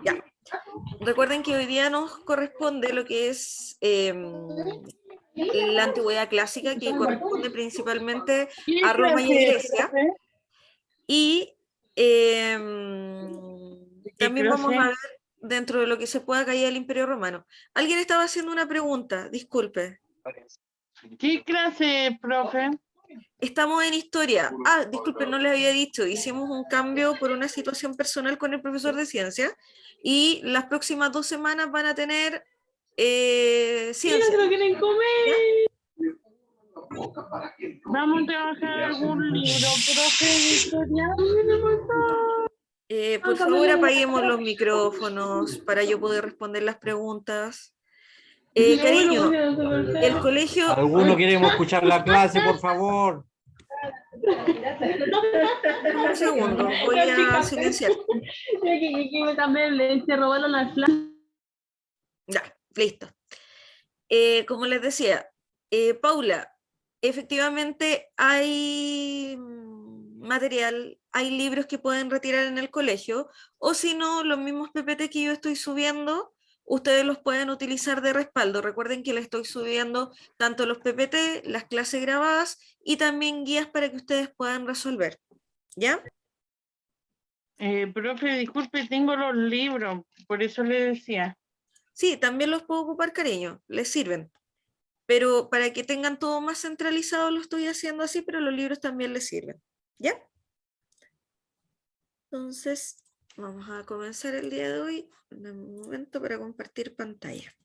Ya. Recuerden que hoy día nos corresponde lo que es la antigüedad clásica, que corresponde principalmente a Roma y a Grecia. Y también vamos a ver dentro de lo que se pueda caer el Imperio Romano. Alguien estaba haciendo una pregunta, disculpe. ¿Qué clase, profe? Estamos en historia. Ah, disculpe, no les había dicho. Hicimos un cambio por una situación personal con el profesor de ciencia y las próximas 2 semanas van a tener ciencia. ¿Lo quieren comer? Vamos a trabajar algún libro, profe, de historia. Por favor, apaguemos los micrófonos para yo poder responder las preguntas. Cariño, el colegio... ¿Alguno queremos escuchar la clase, por favor? Un segundo, voy a silenciar. Ya, listo. Como les decía, Paula, efectivamente hay material, hay libros que pueden retirar en el colegio, o si no, los mismos PPT que yo estoy subiendo, ustedes los pueden utilizar de respaldo. Recuerden que les estoy subiendo tanto los PPT, las clases grabadas, y también guías para que ustedes puedan resolver. ¿Ya? Profe, disculpe, tengo los libros, por eso le decía. Sí, también los puedo ocupar, cariño, les sirven. Pero para que tengan todo más centralizado lo estoy haciendo así, pero los libros también les sirven. ¿Ya? Entonces, vamos a comenzar el día de hoy. Un momento para compartir pantalla.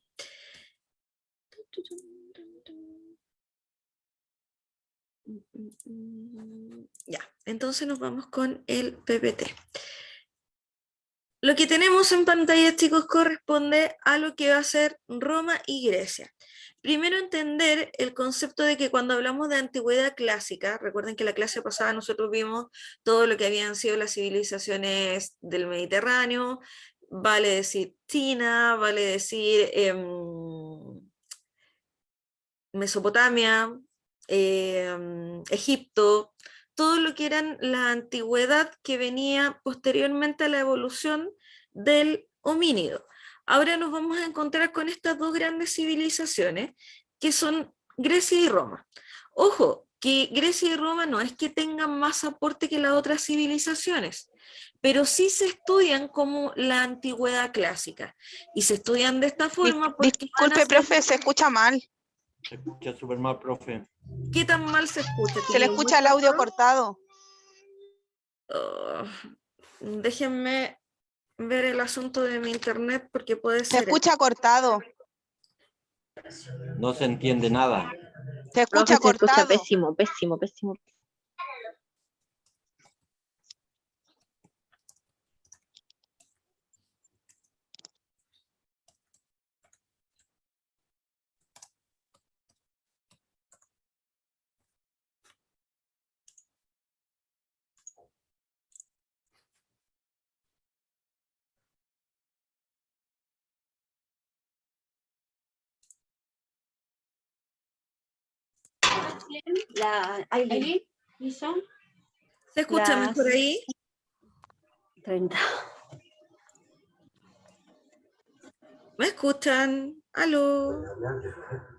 Ya, entonces nos vamos con el PPT. Lo que tenemos en pantalla, chicos, corresponde a lo que va a ser Roma y Grecia. Primero entender el concepto de que cuando hablamos de antigüedad clásica, recuerden que la clase pasada nosotros vimos todo lo que habían sido las civilizaciones del Mediterráneo, vale decir China, vale decir Mesopotamia, Egipto, todo lo que eran la antigüedad que venía posteriormente a la evolución del homínido. Ahora nos vamos a encontrar con estas dos grandes civilizaciones que son Grecia y Roma. Ojo, que Grecia y Roma no es que tengan más aporte que las otras civilizaciones, pero sí se estudian como la antigüedad clásica. Y se estudian de esta forma porque... Disculpe, profe, se escucha mal. Se escucha súper mal, profe. ¿Qué tan mal se escucha? Se le escucha el audio cortado. Déjenme ver el asunto de mi internet porque puede Se ser... escucha cortado. No se entiende nada. Se escucha Profe, se escucha cortado. pésimo, pésimo, pésimo. ¿Se escucha mejor ahí? 30. ¿Me escuchan? ¿Aló?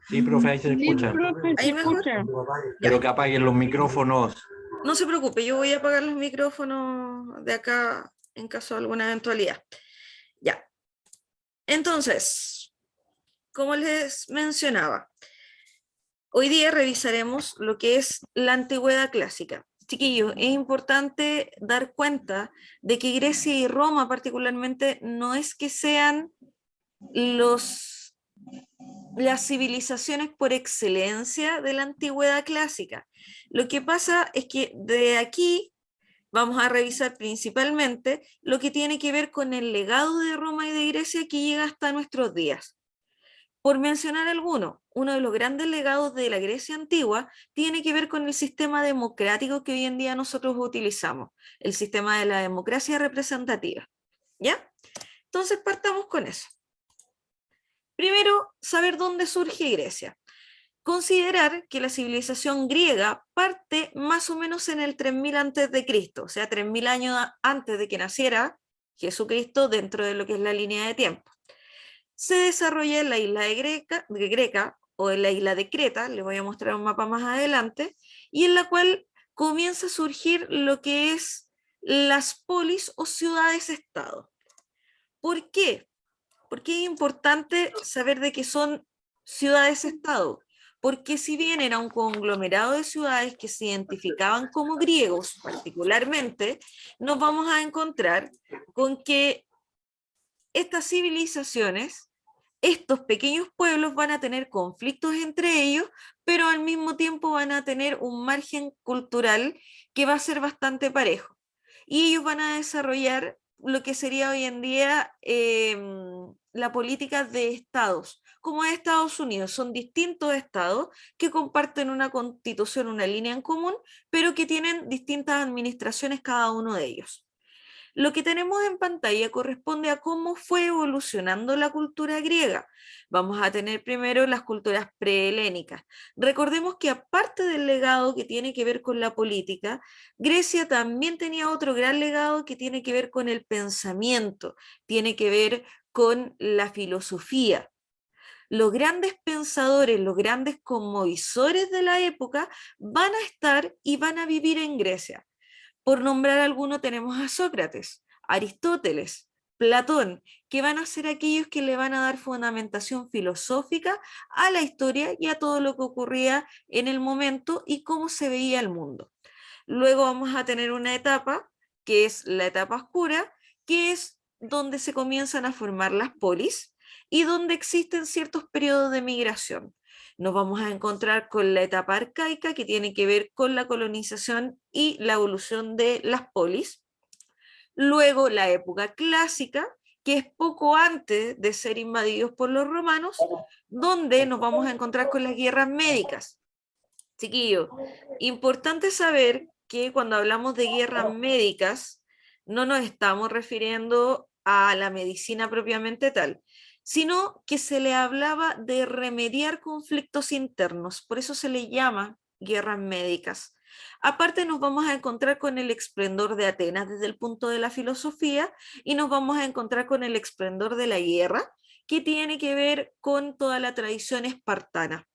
Sí, profe, ahí se escucha. ¿Ahí mejor? Pero que apaguen los micrófonos. No se preocupe, yo voy a apagar los micrófonos de acá en caso de alguna eventualidad. Ya. Entonces, como les mencionaba, hoy día revisaremos lo que es la antigüedad clásica. Chiquillos, es importante dar cuenta de que Grecia y Roma particularmente no es que sean las civilizaciones por excelencia de la antigüedad clásica. Lo que pasa es que de aquí vamos a revisar principalmente lo que tiene que ver con el legado de Roma y de Grecia que llega hasta nuestros días. Por mencionar alguno, uno de los grandes legados de la Grecia antigua tiene que ver con el sistema democrático que hoy en día nosotros utilizamos, el sistema de la democracia representativa. ¿Ya? Entonces partamos con eso. Primero, saber dónde surge Grecia. Considerar que la civilización griega parte más o menos en el 3000 antes de Cristo, o sea, 3000 años antes de que naciera Jesucristo dentro de lo que es la línea de tiempo. Se desarrolla en la isla de Greca o en la isla de Creta, les voy a mostrar un mapa más adelante, y en la cual comienza a surgir lo que es las polis o ciudades-estado. ¿Por qué? Porque es importante saber de qué son ciudades-estado. Porque si bien era un conglomerado de ciudades que se identificaban como griegos particularmente, nos vamos a encontrar con que estas civilizaciones, estos pequeños pueblos van a tener conflictos entre ellos, pero al mismo tiempo van a tener un margen cultural que va a ser bastante parejo. Y ellos van a desarrollar lo que sería hoy en día la política de estados, como es Estados Unidos. Son distintos estados que comparten una constitución, una línea en común, pero que tienen distintas administraciones cada uno de ellos. Lo que tenemos en pantalla corresponde a cómo fue evolucionando la cultura griega. Vamos a tener primero las culturas prehelénicas. Recordemos que aparte del legado que tiene que ver con la política, Grecia también tenía otro gran legado que tiene que ver con el pensamiento, tiene que ver con la filosofía. Los grandes pensadores, los grandes cosmovisores de la época van a estar y van a vivir en Grecia. Por nombrar alguno tenemos a Sócrates, Aristóteles, Platón, que van a ser aquellos que le van a dar fundamentación filosófica a la historia y a todo lo que ocurría en el momento y cómo se veía el mundo. Luego vamos a tener una etapa, que es la etapa oscura, que es donde se comienzan a formar las polis y donde existen ciertos periodos de migración. Nos vamos a encontrar con la etapa arcaica, que tiene que ver con la colonización y la evolución de las polis. Luego la época clásica, que es poco antes de ser invadidos por los romanos, donde nos vamos a encontrar con las guerras médicas. Chiquillos, importante saber que cuando hablamos de guerras médicas, no nos estamos refiriendo a la medicina propiamente tal, sino que se le hablaba de remediar conflictos internos, por eso se le llama guerras médicas. Aparte nos vamos a encontrar con el esplendor de Atenas desde el punto de la filosofía y nos vamos a encontrar con el esplendor de la guerra, que tiene que ver con toda la tradición espartana.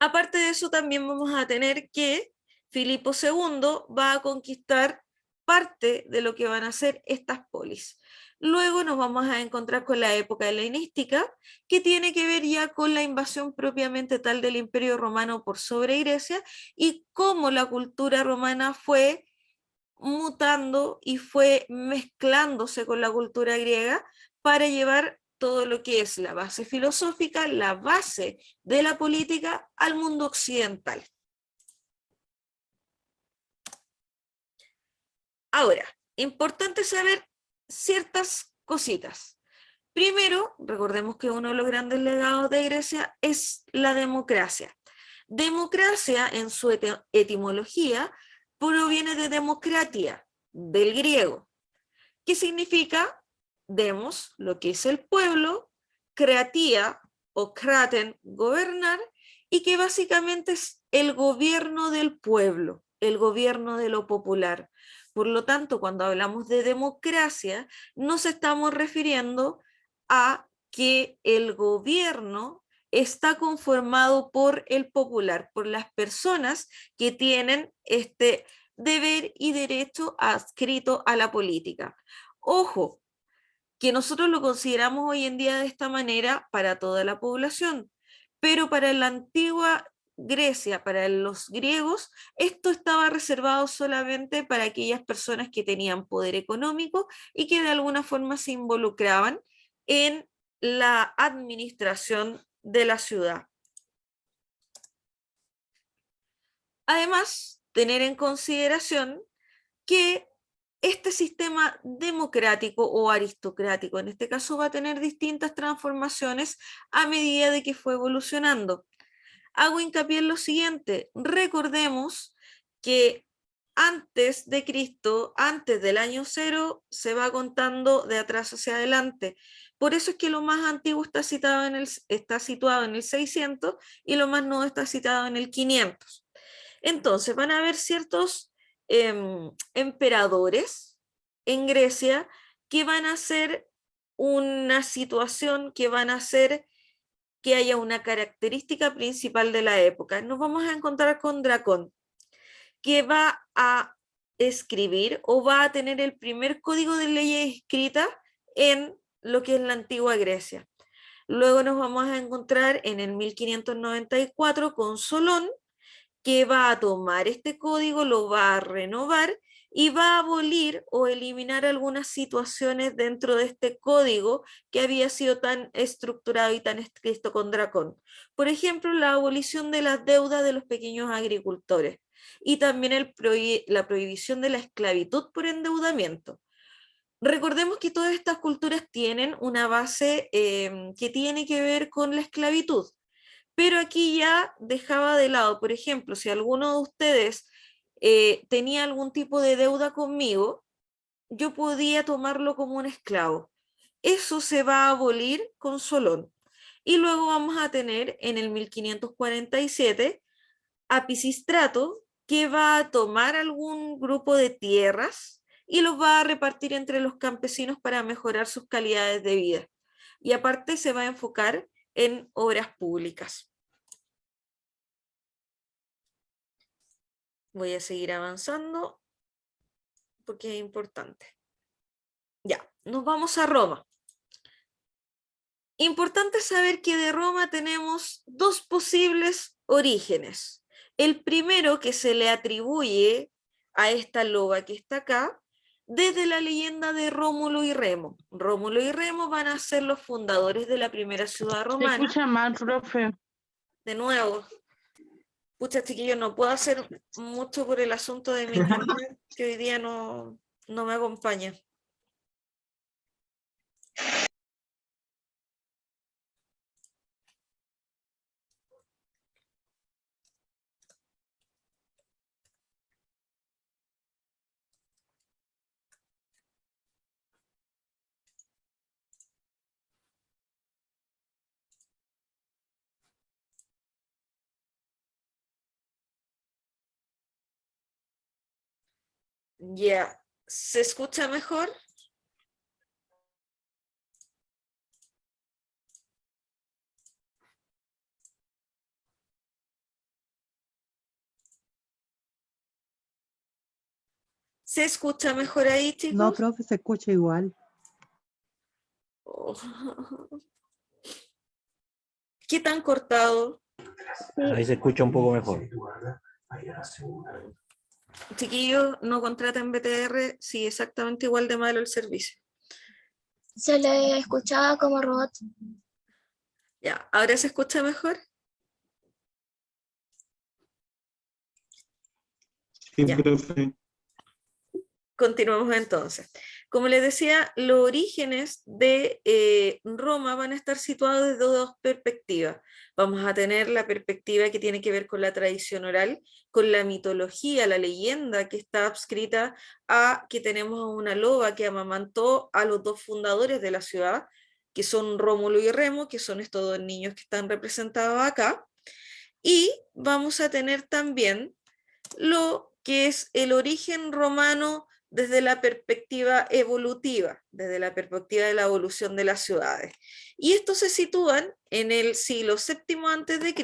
Aparte de eso, también vamos a tener que Filipo II va a conquistar parte de lo que van a ser estas polis. Luego nos vamos a encontrar con la época helenística, que tiene que ver ya con la invasión propiamente tal del Imperio Romano por sobre Grecia y cómo la cultura romana fue mutando y fue mezclándose con la cultura griega para llevar todo lo que es la base filosófica, la base de la política al mundo occidental. Ahora, importante saber ciertas cositas. Primero, recordemos que uno de los grandes legados de Grecia es la democracia. Democracia, en su etimología, proviene de democratia, del griego. ¿Qué significa? Demos, lo que es el pueblo, kratía o kraten, gobernar, y que básicamente es el gobierno del pueblo, el gobierno de lo popular. Por lo tanto, cuando hablamos de democracia, nos estamos refiriendo a que el gobierno está conformado por el popular, por las personas que tienen este deber y derecho adscrito a la política. Ojo, que nosotros lo consideramos hoy en día de esta manera para toda la población, pero para la antigua Grecia, para los griegos, esto estaba reservado solamente para aquellas personas que tenían poder económico y que de alguna forma se involucraban en la administración de la ciudad. Además, tener en consideración que este sistema democrático o aristocrático, en este caso, va a tener distintas transformaciones a medida de que fue evolucionando. Hago hincapié en lo siguiente: recordemos que antes de Cristo, antes del año 0, se va contando de atrás hacia adelante. Por eso es que lo más antiguo está situado en el 600 y lo más nuevo está situado en el 500. Entonces van a haber ciertos emperadores en Grecia que van a hacer una situación, que van a hacer que haya una característica principal de la época. Nos vamos a encontrar con Dracón, que va a escribir o va a tener el primer código de leyes escrita en lo que es la antigua Grecia. Luego nos vamos a encontrar en el 1594 con Solón, que va a tomar este código, lo va a renovar y va a abolir o eliminar algunas situaciones dentro de este código que había sido tan estructurado y tan escrito con Dracón. Por ejemplo, la abolición de las deudas de los pequeños agricultores y también la prohibición de la esclavitud por endeudamiento. Recordemos que todas estas culturas tienen una base que tiene que ver con la esclavitud, pero aquí ya dejaba de lado, por ejemplo, si alguno de ustedes tenía algún tipo de deuda conmigo, yo podía tomarlo como un esclavo. Eso se va a abolir con Solón. Y luego vamos a tener en el 1547 a Pisístrato, que va a tomar algún grupo de tierras y los va a repartir entre los campesinos para mejorar sus calidades de vida. Y aparte se va a enfocar en obras públicas. Voy a seguir avanzando porque es importante. Ya, nos vamos a Roma. Importante saber que de Roma tenemos dos posibles orígenes. El primero que se le atribuye a esta loba que está acá, desde la leyenda de Rómulo y Remo. Rómulo y Remo van a ser los fundadores de la primera ciudad Se romana. escucha mal, profe. De nuevo, pucha, chiquillos, no puedo hacer mucho por el asunto de mi internet, que hoy día no me acompaña. Ya, ¿se escucha mejor? ¿Se escucha mejor ahí, chicos? No, profe, se escucha igual. Oh. ¿Qué tan cortado? Ahí se escucha un poco mejor. Chiquillos, no contraten BTR, sí, exactamente igual de malo el servicio. Se le escuchaba como robot. Ya, ¿ahora se escucha mejor? Sí, Ya. profe. Continuamos entonces. Como les decía, los orígenes de Roma van a estar situados desde dos perspectivas. Vamos a tener la perspectiva que tiene que ver con la tradición oral, con la mitología, la leyenda que está adscrita a que tenemos a una loba que amamantó a los dos fundadores de la ciudad, que son Rómulo y Remo, que son estos dos niños que están representados acá. Y vamos a tener también lo que es el origen romano desde la perspectiva evolutiva, desde la perspectiva de la evolución de las ciudades. Y estos se sitúan en el siglo VII a.C.,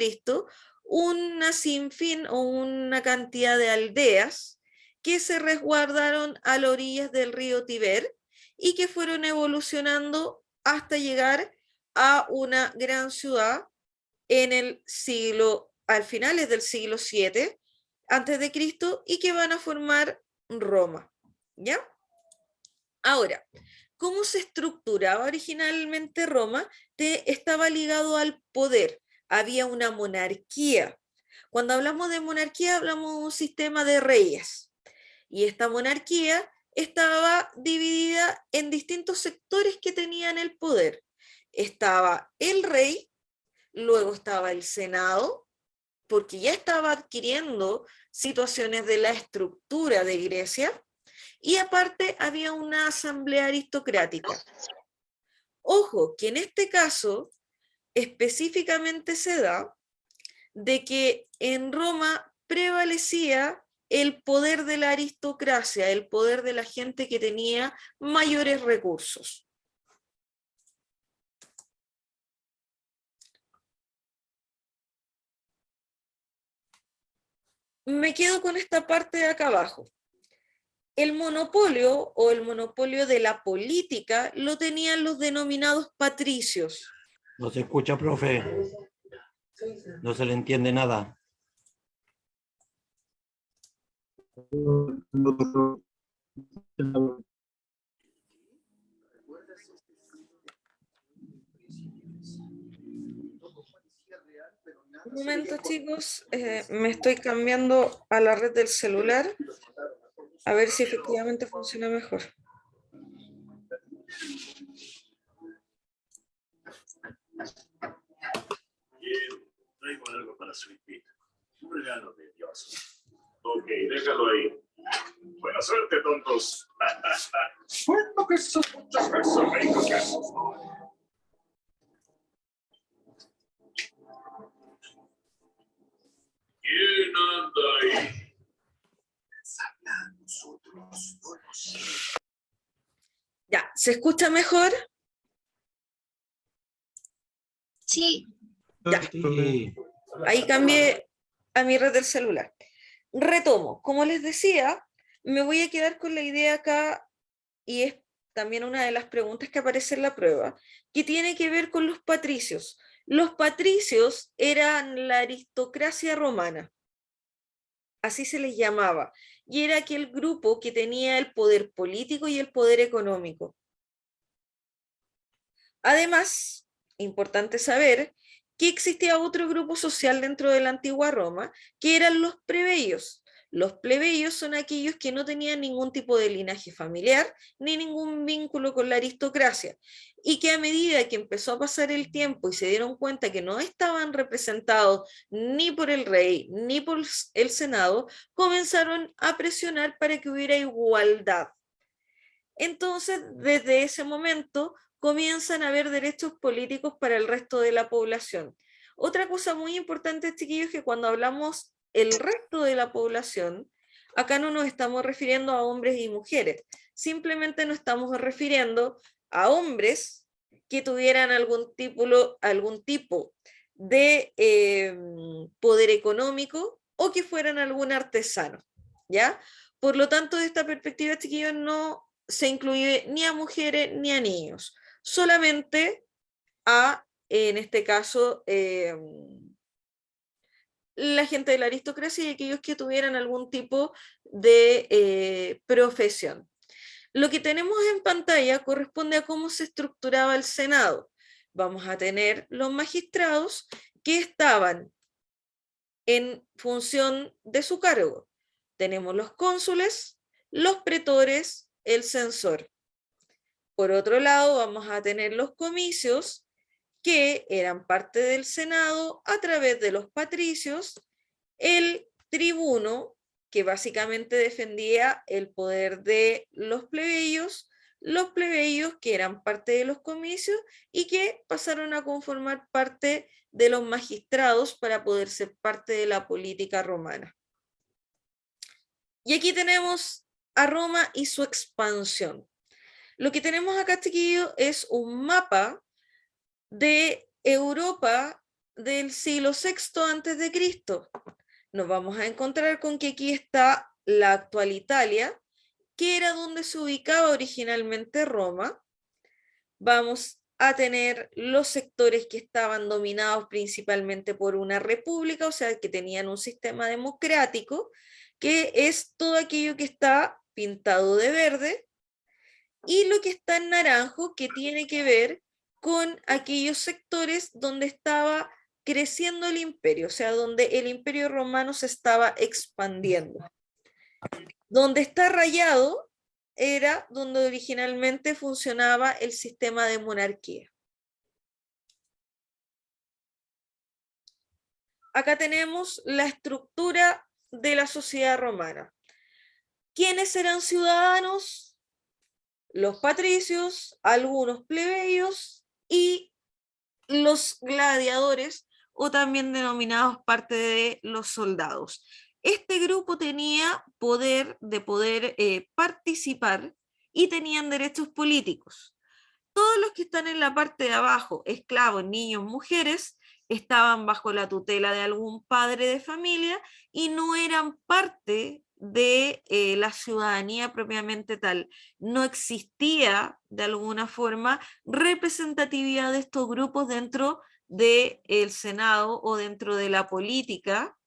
una sinfín o una cantidad de aldeas que se resguardaron a las orillas del río Tíber y que fueron evolucionando hasta llegar a una gran ciudad en el siglo, al finales del siglo VII antes de Cristo, y que van a formar Roma. ¿Ya? Ahora, ¿cómo se estructuraba originalmente Roma? Estaba ligado al poder. Había una monarquía. Cuando hablamos de monarquía, hablamos de un sistema de reyes. Y esta monarquía estaba dividida en distintos sectores que tenían el poder. Estaba el rey, luego estaba el senado, porque ya estaba adquiriendo situaciones de la estructura de Grecia, y aparte había una asamblea aristocrática. Ojo, que en este caso específicamente se da de que en Roma prevalecía el poder de la aristocracia, el poder de la gente que tenía mayores recursos. Me quedo con esta parte de acá abajo. El monopolio o el monopolio de la política lo tenían los denominados patricios. No se escucha, profe. No se le entiende nada. Un momento, chicos, me estoy cambiando a la red del celular, a ver si efectivamente funciona mejor. Traigo algo para Sweet Pete. Un regalo de Dios. Ok, déjalo ahí. Buena suerte, tontos. Bueno, que son muchas veces ricos que esos. ¿Quién anda ahí? Nosotros no lo sé. Ya, ¿se escucha mejor? Sí, Ya. Sí. Ahí cambié a mi red del celular. Retomo, como les decía, me voy a quedar con la idea acá, y es también una de las preguntas que aparece en la prueba, que tiene que ver con los patricios. Los patricios eran la aristocracia romana, así se les llamaba, y era aquel grupo que tenía el poder político y el poder económico. Además, importante saber que existía otro grupo social dentro de la antigua Roma, que eran los plebeyos. Los plebeyos son aquellos que no tenían ningún tipo de linaje familiar, ni ningún vínculo con la aristocracia, y que a medida que empezó a pasar el tiempo y se dieron cuenta que no estaban representados ni por el rey, ni por el Senado, comenzaron a presionar para que hubiera igualdad. Entonces, desde ese momento, comienzan a haber derechos políticos para el resto de la población. Otra cosa muy importante, chiquillos, que cuando hablamos el resto de la población, acá no nos estamos refiriendo a hombres y mujeres, simplemente nos estamos refiriendo a hombres que tuvieran algún tipo de poder económico o que fueran algún artesano, ¿ya? Por lo tanto, de esta perspectiva, chiquillos, no se incluye ni a mujeres ni a niños, solamente a, en este caso, la gente de la aristocracia y aquellos que tuvieran algún tipo de profesión. Lo que tenemos en pantalla corresponde a cómo se estructuraba el Senado. Vamos a tener los magistrados que estaban en función de su cargo. Tenemos los cónsules, los pretores, el censor. Por otro lado, vamos a tener los comicios, que eran parte del Senado a través de los patricios, el tribuno, que básicamente defendía el poder de los plebeyos que eran parte de los comicios y que pasaron a conformar parte de los magistrados para poder ser parte de la política romana. Y aquí tenemos a Roma y su expansión. Lo que tenemos acá, chiquillos, es un mapa de Europa del siglo VI antes de Cristo. Nos vamos a encontrar con que aquí está la actual Italia, que era donde se ubicaba originalmente Roma. Vamos a tener los sectores que estaban dominados principalmente por una república, o sea, que tenían un sistema democrático, que es todo aquello que está pintado de verde, y lo que está en naranjo, que tiene que ver con aquellos sectores donde estaba creciendo el imperio, o sea, donde el imperio romano se estaba expandiendo. Donde está rayado era donde originalmente funcionaba el sistema de monarquía. acá tenemos la estructura de la sociedad romana. ¿Quiénes eran ciudadanos? Los patricios, algunos plebeyos y los gladiadores, o también denominados parte de los soldados. Este grupo tenía poder participar y tenían derechos políticos. Todos los que están en la parte de abajo, esclavos, niños, mujeres, estaban bajo la tutela de algún padre de familia y no eran parte de la ciudadanía propiamente tal. No existía de alguna forma representatividad de estos grupos dentro del Senado o dentro de la política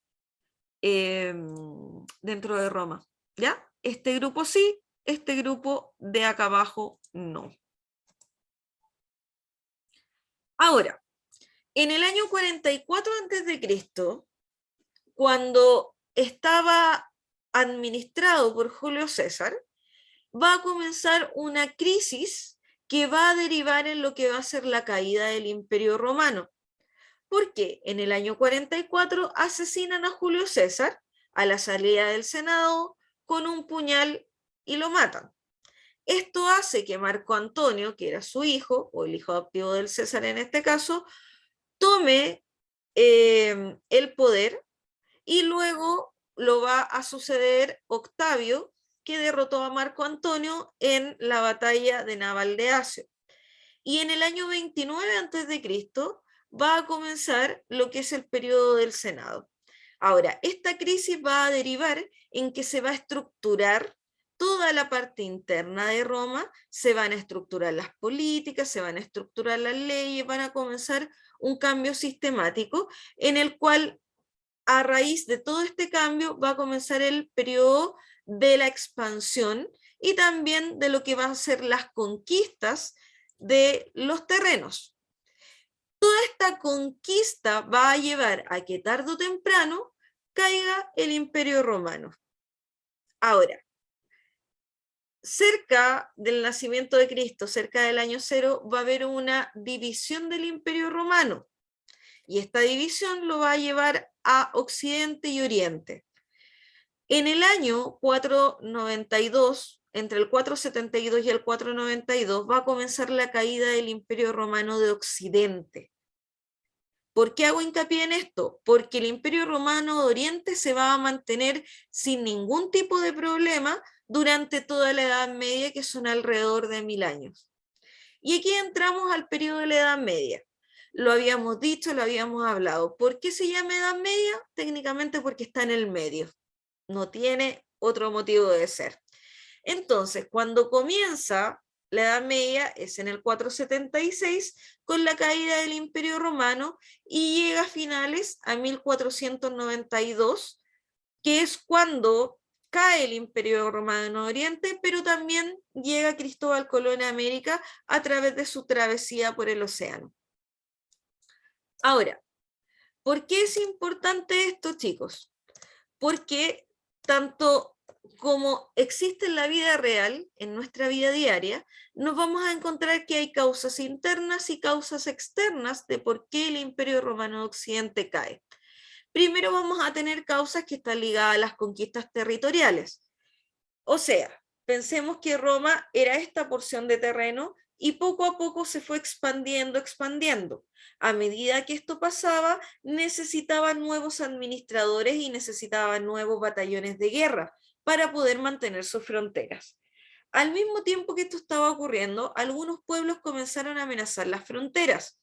dentro de Roma. ¿Ya? Este grupo sí, este grupo de acá abajo no. Ahora, en el año 44 a.C., cuando estaba administrado por Julio César, va a comenzar una crisis que va a derivar en lo que va a ser la caída del Imperio Romano. Porque en el año 44 asesinan a Julio César a la salida del Senado con un puñal y lo matan. Esto hace que Marco Antonio, que era su hijo, o el hijo adoptivo del César en este caso, tome el poder y luego lo va a suceder Octavio, que derrotó a Marco Antonio en la batalla de Naval de Acio. Y en el año 29 a.C. va a comenzar lo que es el periodo del Senado. Ahora, esta crisis va a derivar en que se va a estructurar toda la parte interna de Roma, se van a estructurar las políticas, se van a estructurar las leyes, van a comenzar un cambio sistemático en el cual a raíz de todo este cambio va a comenzar el periodo de la expansión y también de lo que van a ser las conquistas de los terrenos. Toda esta conquista va a llevar a que tarde o temprano caiga el Imperio Romano. Ahora, cerca del nacimiento de Cristo, cerca del año 0, va a haber una división del Imperio Romano. Y esta división lo va a llevar a Occidente y Oriente. En el año 492, entre el 472 y el 492, va a comenzar la caída del Imperio Romano de Occidente. ¿Por qué hago hincapié en esto? Porque el Imperio Romano de Oriente se va a mantener sin ningún tipo de problema durante toda la Edad Media, que son alrededor de 1000 años. Y aquí entramos al periodo de la Edad Media. Lo habíamos dicho, lo habíamos hablado. ¿Por qué se llama Edad Media? Técnicamente porque está en el medio. No tiene otro motivo de ser. Entonces, cuando comienza la Edad Media es en el 476 con la caída del Imperio Romano y llega a finales a 1492, que es cuando cae el Imperio Romano de Oriente, pero también llega Cristóbal Colón a América a través de su travesía por el océano. Ahora, ¿por qué es importante esto, chicos? Porque tanto como existe en la vida real, en nuestra vida diaria, nos vamos a encontrar que hay causas internas y causas externas de por qué el Imperio Romano de Occidente cae. Primero vamos a tener causas que están ligadas a las conquistas territoriales. O sea, pensemos que Roma era esta porción de terreno y poco a poco se fue expandiendo. A medida que esto pasaba, necesitaban nuevos administradores y necesitaban nuevos batallones de guerra para poder mantener sus fronteras. Al mismo tiempo que esto estaba ocurriendo, algunos pueblos comenzaron a amenazar las fronteras.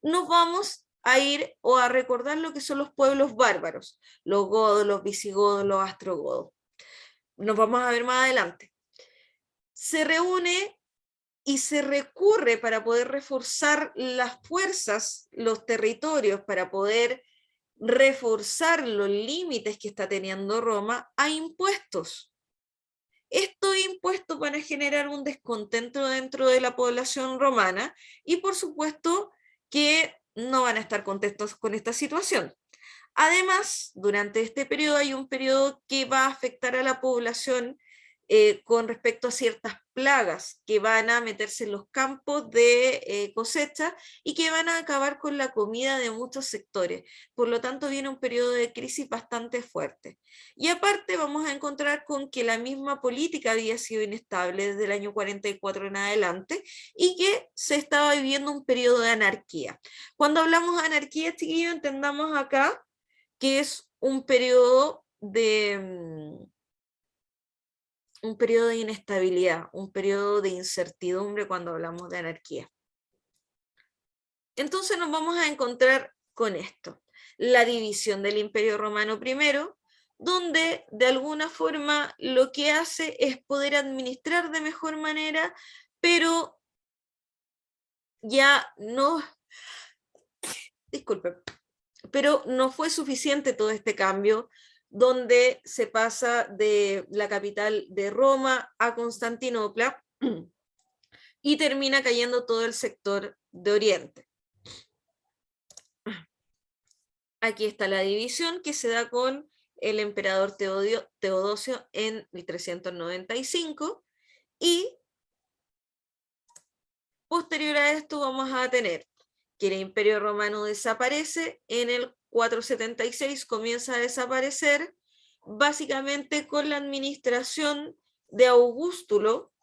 Nos vamos a ir o a recordar lo que son los pueblos bárbaros, los godos, los visigodos, los ostrogodos. Nos vamos a ver más adelante. Se reúne y se recurre para poder reforzar las fuerzas, los territorios, para poder reforzar los límites que está teniendo Roma a impuestos. Estos impuestos van a generar un descontento dentro de la población romana y por supuesto que no van a estar contentos con esta situación. Además, durante este periodo hay un periodo que va a afectar a la población con respecto a ciertas plagas que van a meterse en los campos de cosecha y que van a acabar con la comida de muchos sectores. Por lo tanto, viene un periodo de crisis bastante fuerte. Y aparte vamos a encontrar con que la misma política había sido inestable desde el año 44 en adelante y que se estaba viviendo un periodo de anarquía. Cuando hablamos de anarquía, chiquillos, entendamos acá que es un periodo de inestabilidad, un periodo de incertidumbre cuando hablamos de anarquía. Entonces nos vamos a encontrar con esto, la división del Imperio Romano primero, donde de alguna forma lo que hace es poder administrar de mejor manera, pero ya no, disculpen, pero no fue suficiente todo este cambio, donde se pasa de la capital de Roma a Constantinopla y termina cayendo todo el sector de Oriente. Aquí está la división que se da con el emperador Teodosio en el 395 y posterior a esto vamos a tener que el Imperio Romano desaparece, en el 476 comienza a desaparecer, básicamente con la administración de Augustulo,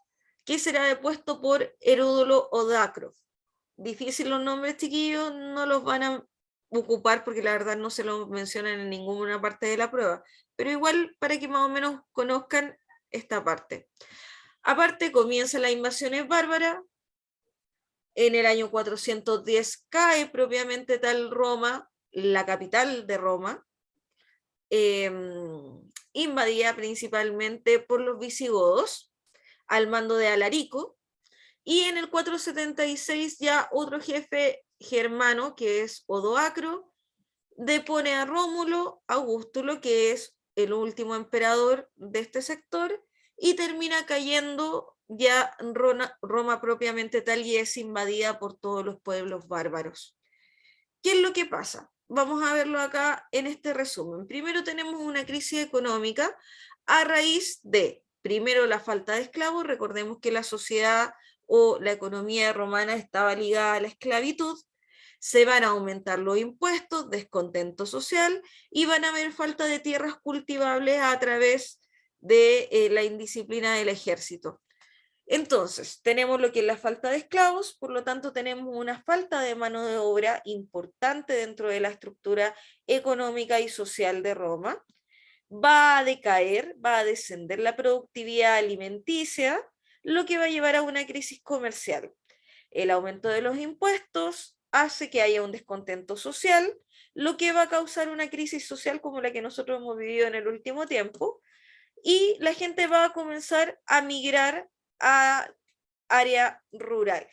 que será depuesto por Heródoto o Dacro. Difícil los nombres, chiquillos, no los van a ocupar porque la verdad no se los mencionan en ninguna parte de la prueba, pero igual para que más o menos conozcan esta parte. Aparte comienzan las invasiones bárbaras. En el año 410 cae propiamente tal Roma, la capital de Roma, invadida principalmente por los visigodos, al mando de Alarico, y en el 476 ya otro jefe germano, que es Odoacro, depone a Rómulo, Augustulo, que es el último emperador de este sector, y termina cayendo ya Roma propiamente tal y es invadida por todos los pueblos bárbaros. ¿Qué es lo que pasa? Vamos a verlo acá en este resumen. Primero tenemos una crisis económica a raíz de, primero, la falta de esclavos. Recordemos que la sociedad o la economía romana estaba ligada a la esclavitud. Se van a aumentar los impuestos, descontento social, y van a haber falta de tierras cultivables a través de la indisciplina del ejército. Entonces, tenemos lo que es la falta de esclavos, por lo tanto tenemos una falta de mano de obra importante dentro de la estructura económica y social de Roma. Va a decaer, va a descender la productividad alimenticia, lo que va a llevar a una crisis comercial. El aumento de los impuestos hace que haya un descontento social, lo que va a causar una crisis social como la que nosotros hemos vivido en el último tiempo, y la gente va a comenzar a migrar a área rural.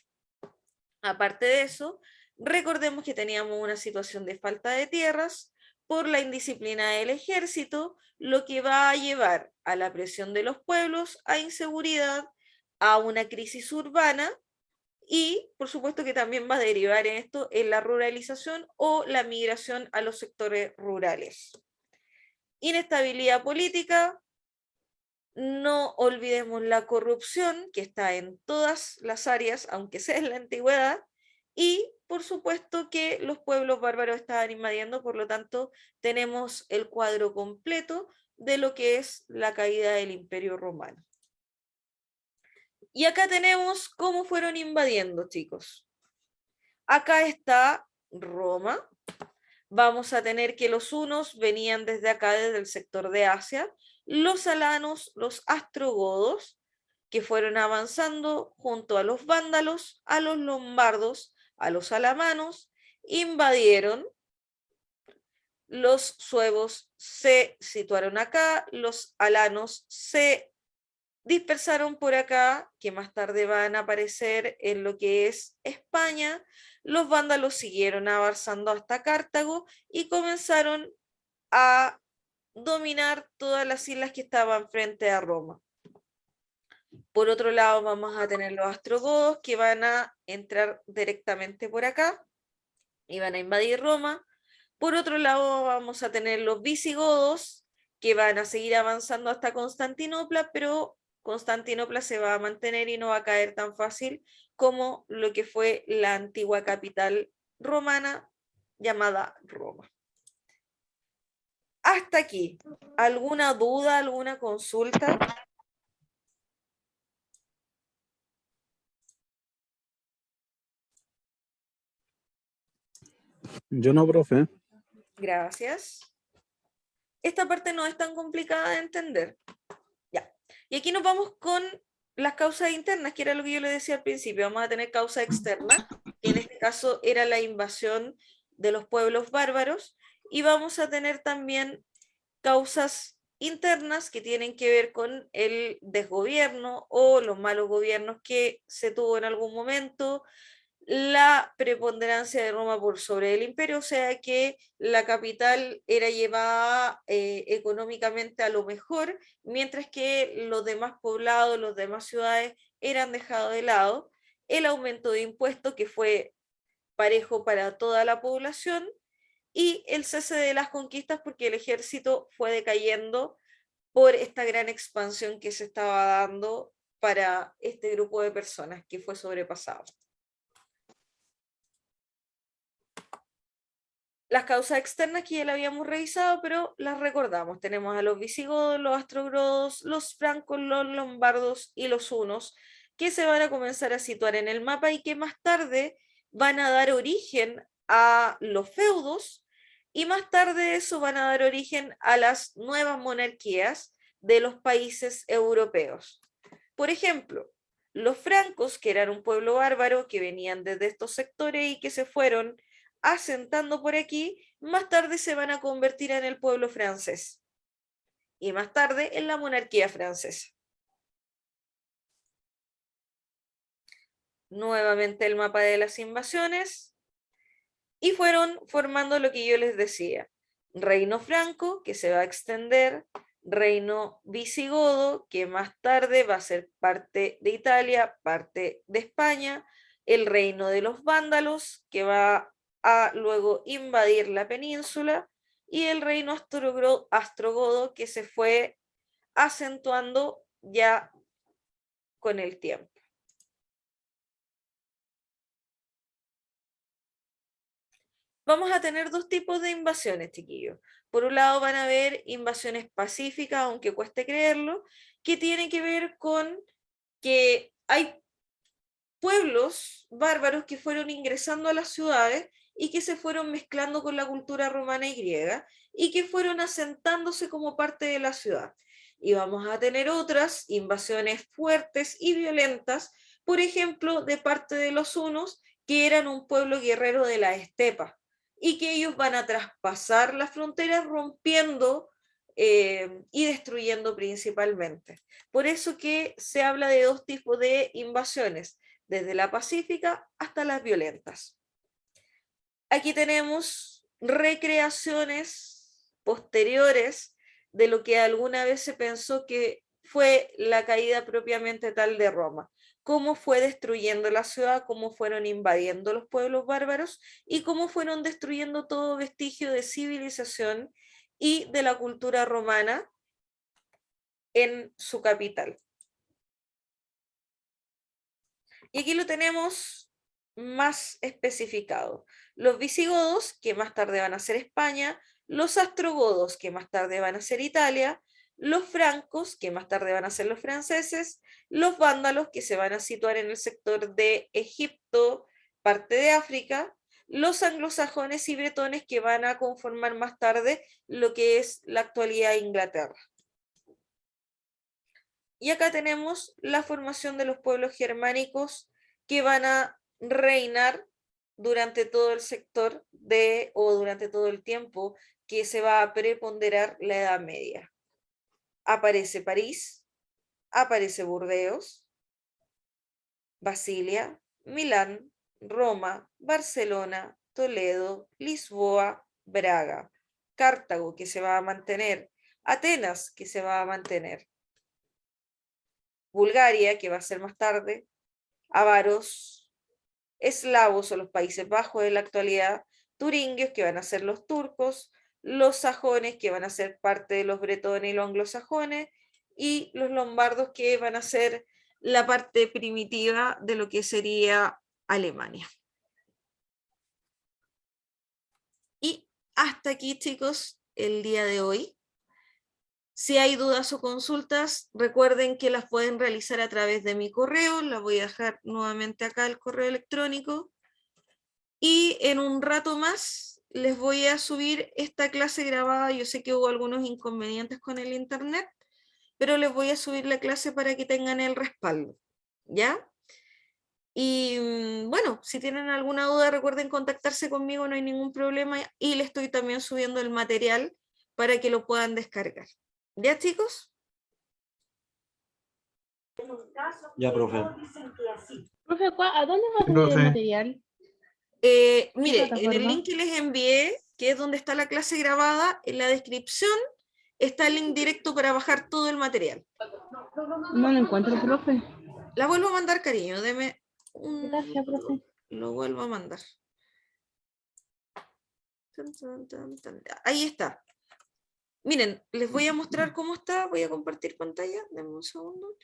Aparte de eso, recordemos que teníamos una situación de falta de tierras por la indisciplina del ejército, lo que va a llevar a la presión de los pueblos, a inseguridad, a una crisis urbana y, por supuesto, que también va a derivar en esto en la ruralización o la migración a los sectores rurales. Inestabilidad política. No olvidemos la corrupción que está en todas las áreas, aunque sea en la antigüedad, y por supuesto que los pueblos bárbaros estaban invadiendo, por lo tanto tenemos el cuadro completo de lo que es la caída del Imperio Romano. Y acá tenemos cómo fueron invadiendo, chicos. Acá está Roma. Vamos a tener que los hunos venían desde acá, desde el sector de Asia, los alanos, los astrogodos, que fueron avanzando junto a los vándalos, a los lombardos, a los alamanos, invadieron, los suevos se situaron acá, los alanos se dispersaron por acá, que más tarde van a aparecer en lo que es España. Los vándalos siguieron avanzando hasta Cartago y comenzaron a dominar todas las islas que estaban frente a Roma. Por otro lado vamos a tener los astrogodos que van a entrar directamente por acá y van a invadir Roma. Por otro lado vamos a tener los visigodos que van a seguir avanzando hasta Constantinopla, pero Constantinopla se va a mantener y no va a caer tan fácil como lo que fue la antigua capital romana llamada Roma. Hasta aquí. ¿Alguna duda, alguna consulta? Yo no, profe. Gracias. Esta parte no es tan complicada de entender. Ya. Y aquí nos vamos con las causas internas, que era lo que yo le decía al principio. Vamos a tener causa externa, que en este caso era la invasión de los pueblos bárbaros, y vamos a tener también causas internas que tienen que ver con el desgobierno o los malos gobiernos que se tuvo en algún momento, la preponderancia de Roma por sobre el imperio, o sea que la capital era llevada económicamente a lo mejor, mientras que los demás poblados, las demás ciudades eran dejados de lado, el aumento de impuestos que fue parejo para toda la población y el cese de las conquistas porque el ejército fue decayendo por esta gran expansión que se estaba dando para este grupo de personas que fue sobrepasado. Las causas externas que ya las habíamos revisado, pero las recordamos. Tenemos a los visigodos, los ostrogodos, los francos, los lombardos y los hunos, que se van a comenzar a situar en el mapa y que más tarde van a dar origen a los feudos, y más tarde eso van a dar origen a las nuevas monarquías de los países europeos. Por ejemplo, los francos, que eran un pueblo bárbaro que venían desde estos sectores y que se fueron asentando por aquí, más tarde se van a convertir en el pueblo francés y más tarde en la monarquía francesa. Nuevamente el mapa de las invasiones y fueron formando lo que yo les decía: reino franco, que se va a extender, reino visigodo, que más tarde va a ser parte de Italia, parte de España, el reino de los vándalos, que va a luego invadir la península, y el reino ostrogodo que se fue acentuando ya con el tiempo. Vamos a tener dos tipos de invasiones, chiquillos. Por un lado van a haber invasiones pacíficas, aunque cueste creerlo, que tienen que ver con que hay pueblos bárbaros que fueron ingresando a las ciudades y que se fueron mezclando con la cultura romana y griega y que fueron asentándose como parte de la ciudad. Y vamos a tener otras invasiones fuertes y violentas, por ejemplo, de parte de los hunos, que eran un pueblo guerrero de la estepa, y que ellos van a traspasar las fronteras rompiendo y destruyendo principalmente. Por eso que se habla de dos tipos de invasiones, desde la pacífica hasta las violentas. Aquí tenemos recreaciones posteriores de lo que alguna vez se pensó que fue la caída propiamente tal de Roma, cómo fue destruyendo la ciudad, cómo fueron invadiendo los pueblos bárbaros y cómo fueron destruyendo todo vestigio de civilización y de la cultura romana en su capital. Y aquí lo tenemos más especificado. Los visigodos, que más tarde van a ser España, los ostrogodos, que más tarde van a ser Italia, los francos, que más tarde van a ser los franceses, los vándalos, que se van a situar en el sector de Egipto, parte de África, los anglosajones y bretones, que van a conformar más tarde lo que es la actualidad Inglaterra. Y acá tenemos la formación de los pueblos germánicos que van a reinar durante todo el sector o durante todo el tiempo que se va a preponderar la Edad Media. Aparece París, aparece Burdeos, Basilia, Milán, Roma, Barcelona, Toledo, Lisboa, Braga, Cartago, que se va a mantener, Atenas, que se va a mantener, Bulgaria, que va a ser más tarde, avaros, eslavos o los Países Bajos de la actualidad, turingios, que van a ser los turcos, los sajones, que van a ser parte de los bretones y los anglosajones, y los lombardos, que van a ser la parte primitiva de lo que sería Alemania. Y hasta aquí, chicos, el día de hoy. Si hay dudas o consultas, recuerden que las pueden realizar a través de mi correo. La voy a dejar nuevamente acá, el correo electrónico. Y en un rato más les voy a subir esta clase grabada. Yo sé que hubo algunos inconvenientes con el internet, pero les voy a subir la clase para que tengan el respaldo, ¿ya? Y bueno, si tienen alguna duda, recuerden contactarse conmigo, no hay ningún problema, y les estoy también subiendo el material para que lo puedan descargar. ¿Ya, chicos? Ya, profe. Profe, ¿a dónde va a subir el material? Mire, en el plataforma? link que les envié, que es donde está la clase grabada, en la descripción está el link directo para bajar todo el material. No lo encuentro, profe. La vuelvo a mandar, cariño, deme un... Gracias, profe. Lo vuelvo a mandar. Ahí está. Miren, les voy a mostrar cómo está. Voy a compartir pantalla. Denme un segundo.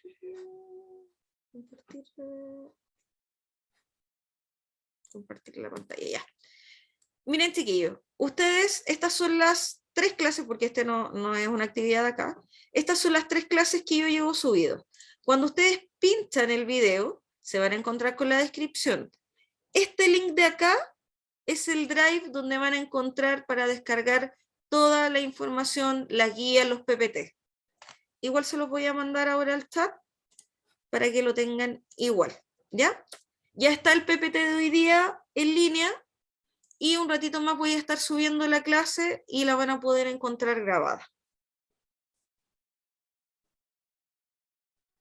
Compartir la pantalla, ya. Miren, chiquillos, ustedes, estas son las 3 clases, porque este no es una actividad acá. Estas son las 3 clases que yo llevo subidos. Cuando ustedes pinchan el video, se van a encontrar con la descripción. Este link de acá es el drive donde van a encontrar para descargar toda la información, la guía, los PPT. Igual se los voy a mandar ahora al chat para que lo tengan igual, ¿ya? Ya está el PPT de hoy día en línea y un ratito más voy a estar subiendo la clase y la van a poder encontrar grabada.